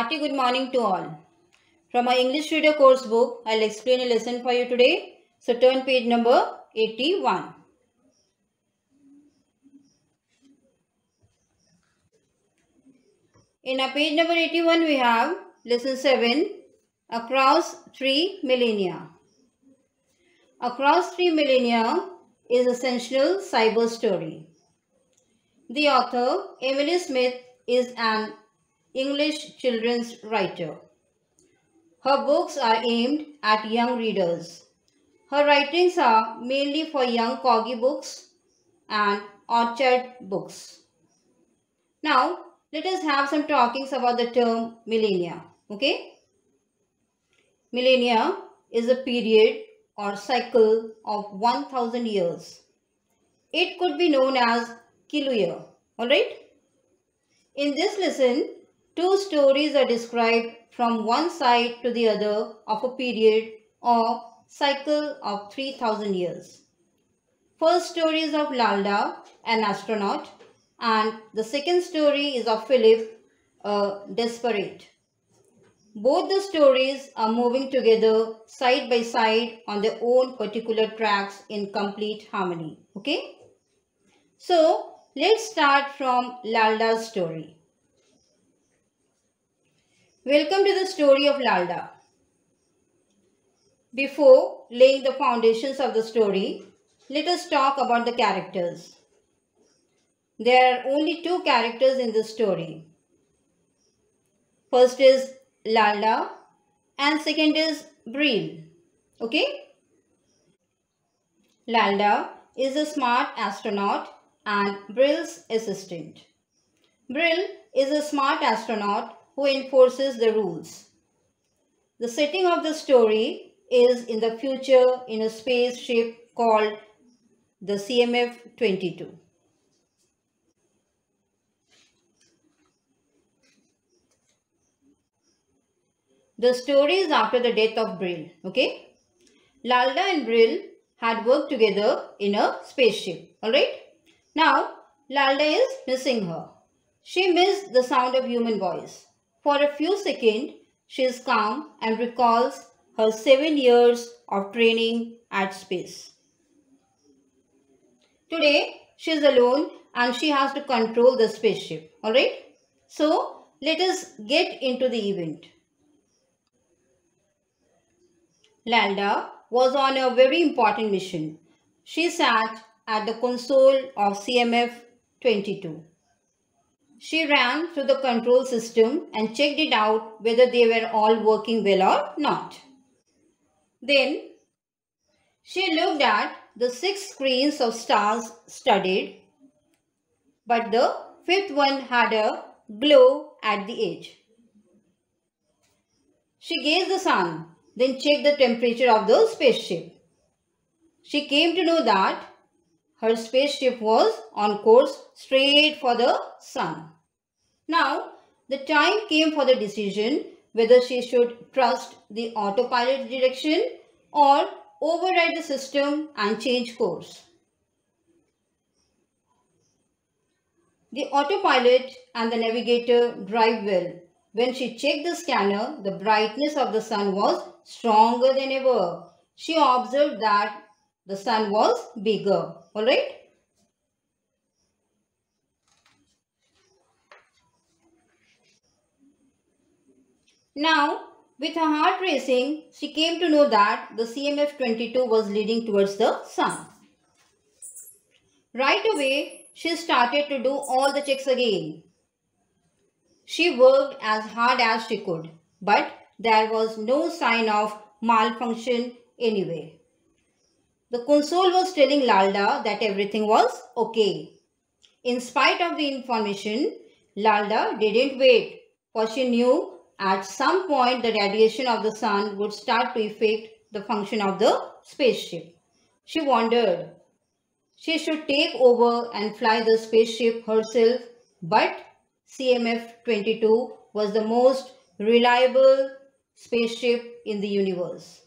hearty good morning to all. From our English Reader course book, I'll explain a lesson for you today. So turn page number 81. In our page number 81, we have lesson 7, Across 3 Millennia. Across 3 Millennia is a sensational cyber story. The author, Emily Smith, is an English children's writer. Her books are aimed at young readers. Her writings are mainly for young corgi books and orchard books. Now, let us have some talkings about the term millennia. Okay? Millennia is a period or cycle of 1000 years. It could be known as kiloyear. Alright? In this lesson, two stories are described from one side to the other of a period or cycle of 3000 years. First story is of Lalda, an astronaut, and the second story is of Philip, a desperate. Both the stories are moving together side by side on their own particular tracks in complete harmony. Okay? So, let's start from Lalda's story. Welcome to the story of Lalda. Before laying the foundations of the story, let us talk about the characters. There are only two characters in this story. First is Lalda and second is Brill. Okay? Lalda is a smart astronaut and Brill's assistant. Brill is a smart astronaut who enforces the rules. The setting of the story is in the future in a spaceship called the CMF-22. The story is after the death of Brill. Okay? Lalda and Brill had worked together in a spaceship. Alright? Now, Lalda is missing her. She missed the sound of human voice. For a few seconds, she is calm and recalls her 7 years of training at space. Today, she is alone and she has to control the spaceship. Alright? So, let us get into the event. Lalda was on a very important mission. She sat at the console of CMF-22. She ran through the control system and checked it out whether they were all working well or not. Then, she looked at the 6 screens of stars studied, but the 5th one had a glow at the edge. She gazed the sun, then checked the temperature of the spaceship. She came to know that her spaceship was on course straight for the sun. Now, the time came for the decision whether she should trust the autopilot direction or override the system and change course. The autopilot and the navigator drive well. When she checked the scanner, the brightness of the sun was stronger than ever. She observed that the sun was bigger. Alright? Now, with her heart racing, she came to know that the CMF-22 was leading towards the sun. Right away, she started to do all the checks again. She worked as hard as she could, but there was no sign of malfunction anyway. The console was telling Lalda that everything was okay. In spite of the information, Lalda didn't wait, for she knew at some point the radiation of the sun would start to affect the function of the spaceship. She wondered. She should take over and fly the spaceship herself, but CMF-22 was the most reliable spaceship in the universe.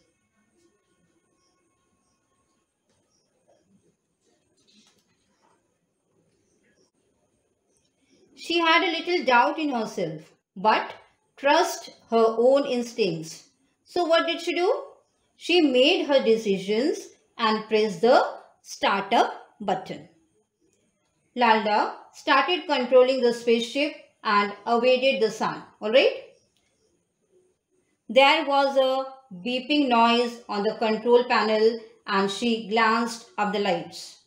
She had a little doubt in herself, but trust her own instincts. So what did she do? She made her decisions and pressed the startup button. Lalda started controlling the spaceship and awaited the sun. Alright? There was a beeping noise on the control panel and she glanced up the lights.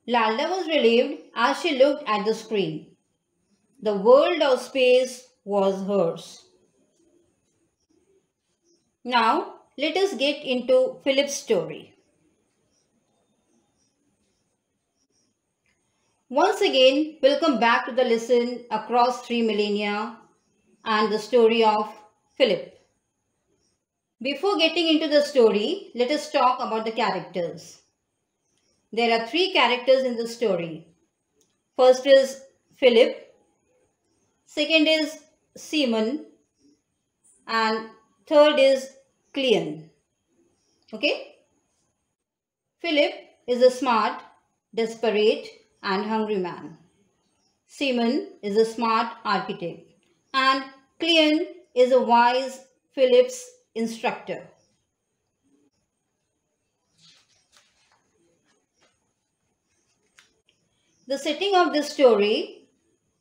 Lalda was relieved as she looked at the screen. The world of space was hers. Now, let us get into Philip's story. Once again, welcome back to the lesson across 3 millennia and the story of Philip. Before getting into the story, let us talk about the characters. There are 3 characters in the story. First is Philip, second is Simon, and third is Cleon. Okay? Philip is a smart, desperate, and hungry man. Simon is a smart architect. And Cleon is a wise Philip's instructor. The setting of this story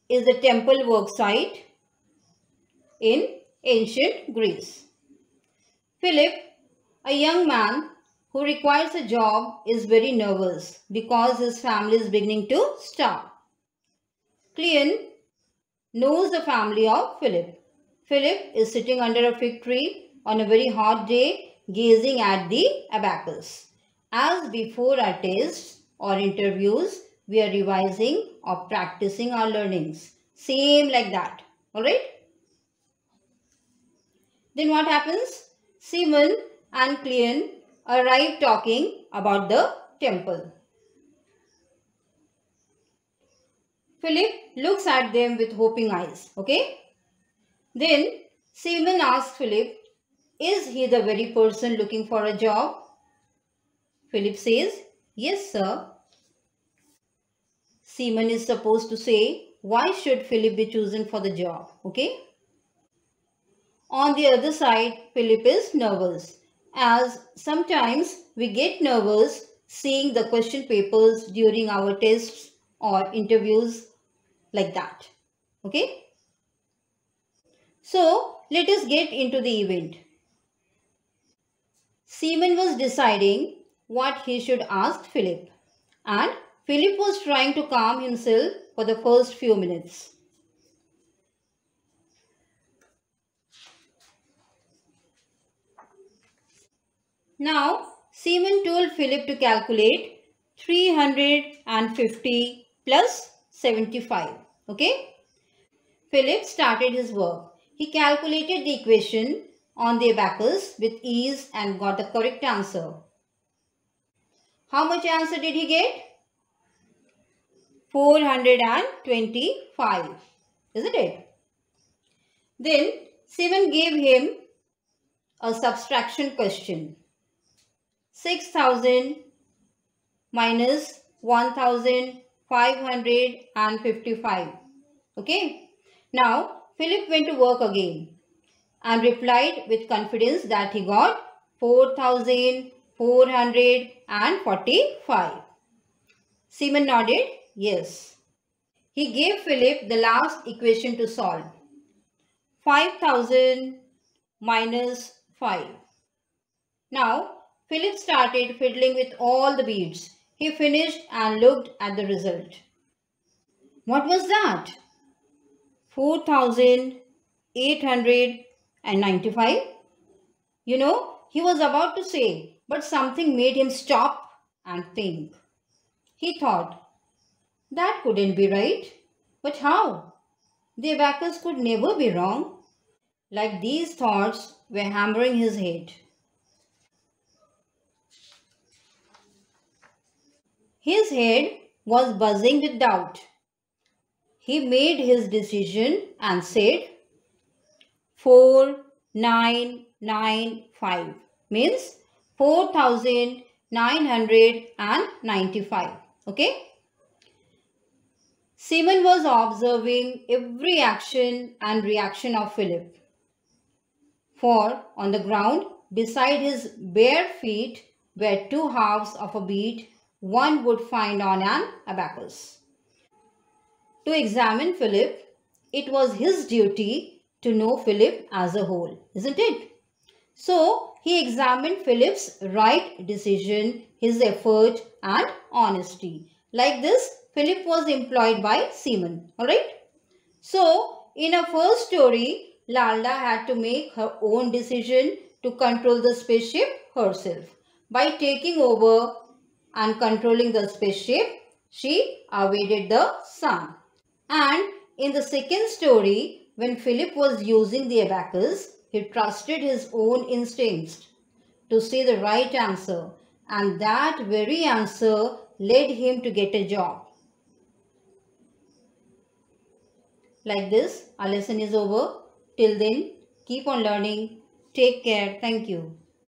is the temple worksite in ancient Greece. Philip, a young man who requires a job, is very nervous because his family is beginning to starve. Cleon knows the family of Philip. Philip is sitting under a fig tree on a very hot day, gazing at the abacus. As before our tests or interviews, we are revising or practicing our learnings. Same like that. Alright? Then what happens? Simon and Cleon arrive talking about the temple. Philip looks at them with hoping eyes. Okay? Then Simon asks Philip, is he the very person looking for a job? Philip says, yes, sir. Simon is supposed to say, why should Philip be chosen for the job? Okay? On the other side, Philip is nervous, as sometimes we get nervous seeing the question papers during our tests or interviews like that. Okay? So, let us get into the event. Simon was deciding what he should ask Philip, and Philip was trying to calm himself for the first few minutes. Now, Simon told Philip to calculate 350 plus 75. Okay? Philip started his work. He calculated the equation on the abacus with ease and got the correct answer. How much answer did he get? 425. Isn't it? Then Simon gave him a subtraction question. 6,000 minus 1,555. Okay. Now, Philip went to work again and replied with confidence that he got 4,445. Simon nodded, yes. He gave Philip the last equation to solve. 5,000 minus 5. Now, Philip started fiddling with all the beads. He finished and looked at the result. What was that? 4,895? You know, he was about to say, but something made him stop and think. He thought, that couldn't be right. But how? The abacus could never be wrong. Like these thoughts were hammering his head. His head was buzzing with doubt. He made his decision and said 4995 means 4,995. Okay. Simon was observing every action and reaction of Philip. For on the ground, beside his bare feet, were two halves of a bead one would find on an abacus. To examine Philip, it was his duty to know Philip as a whole, isn't it? So, he examined Philip's right decision, his effort and honesty. Like this, Philip was employed by Simon. Alright? So, in our first story, Lalda had to make her own decision to control the spaceship herself. By taking over and controlling the spaceship, she evaded the sun. And in the second story, when Philip was using the abacus, he trusted his own instincts to say the right answer, and that very answer led him to get a job. Like this, our lesson is over. Till then, keep on learning. Take care. Thank you.